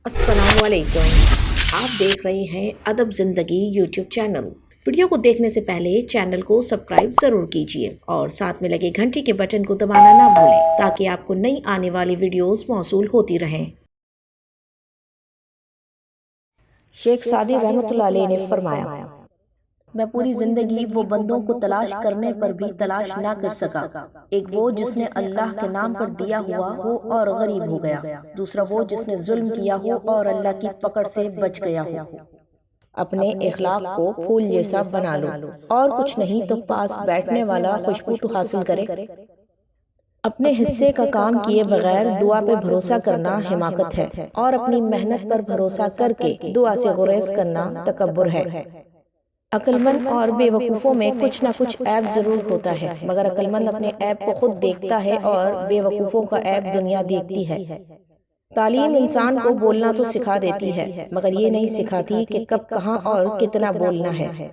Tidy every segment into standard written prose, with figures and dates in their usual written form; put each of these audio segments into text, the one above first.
السلام علیکم۔ آپ دیکھ رہے ہیں ادب زندگی یوٹیوب چینل۔ ویڈیو کو دیکھنے سے پہلے چینل کو سبسکرائب ضرور کیجیے اور ساتھ میں لگے گھنٹی کے بٹن کو دبانا نہ بھولیں تاکہ آپ کو نئی آنے والی ویڈیوز موصول ہوتی رہیں۔ شیخ سعدی رحمۃ اللہ علیہ نے فرمایا، میں پوری زندگی وہ بندوں کو تلاش کرنے پر بھی تلاش نہ کر سکا۔ ایک وہ جس نے اللہ کے نام پر دیا ہوا ہو اور غریب ہو گیا، دوسرا وہ جس نے ظلم کیا ہو اور اللہ کی پکڑ سے بچ گیا ہو۔ اپنے اخلاق کو پھول جیسا بنا لو، اور کچھ نہیں تو پاس بیٹھنے والا خوشبو تو حاصل کرے۔ اپنے حصے کا کام کیے بغیر دعا پہ بھروسہ کرنا حماقت ہے، اور اپنی محنت پر بھروسہ کر کے دعا سے گریز کرنا تکبر ہے۔ عقل مند اور بے وقوفوں میں کچھ نہ کچھ عیب ضرور ہوتا ہے، مگر عقل مند اپنے عیب کو خود دیکھتا ہے اور بے وقوفوں کا عیب دنیا دیکھتی ہے۔ تعلیم انسان کو بولنا تو سکھا دیتی ہے، مگر یہ نہیں سکھاتی کہ کب کہاں اور کتنا بولنا ہے۔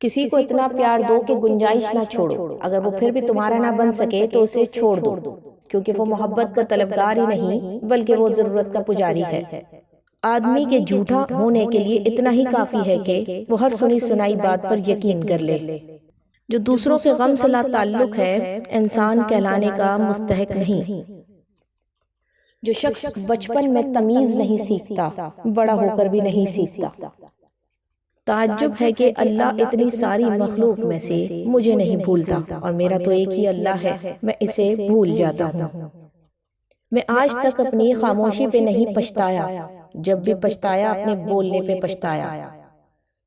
کسی کو اتنا پیار دو کہ گنجائش نہ چھوڑو، اگر وہ پھر بھی تمہارا نہ بن سکے تو اسے چھوڑ دو، کیونکہ وہ محبت کا طلبگار ہی نہیں بلکہ وہ ضرورت کا پجاری ہے۔ آدمی کے جھوٹا ہونے کے لیے اتنا ہی کافی ہے کہ وہ ہر سنی سنائی بات پر یقین کر لے۔ جو دوسروں کے غم سے لا تعلق ہے، انسان کہلانے کا مستحق نہیں۔ جو شخص بچپن میں تمیز نہیں سیکھتا، بڑا ہو کر بھی نہیں سیکھتا۔ تعجب ہے کہ اللہ اتنی ساری مخلوق میں سے مجھے نہیں بھولتا، اور میرا تو ایک ہی اللہ ہے، میں اسے بھول جاتا ہوں۔ میں آج تک اپنی خاموشی پہ نہیں پچھتایا، جب بھی پچھتایا اپنے بولنے پہ پچھتایا۔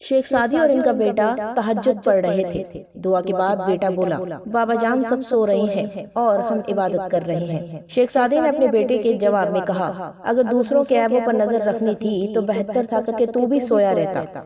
شیخ سعدی اور ان کا بیٹا تہجد پڑھ رہے تھے۔ دعا کے بعد بیٹا بولا، بابا جان سب سو رہے ہیں اور ہم عبادت کر رہے ہیں۔ شیخ سعدی نے اپنے بیٹے کے جواب میں کہا، اگر دوسروں کے عیبوں پر نظر رکھنی تھی تو بہتر تھا کہ تو بھی سویا رہتا۔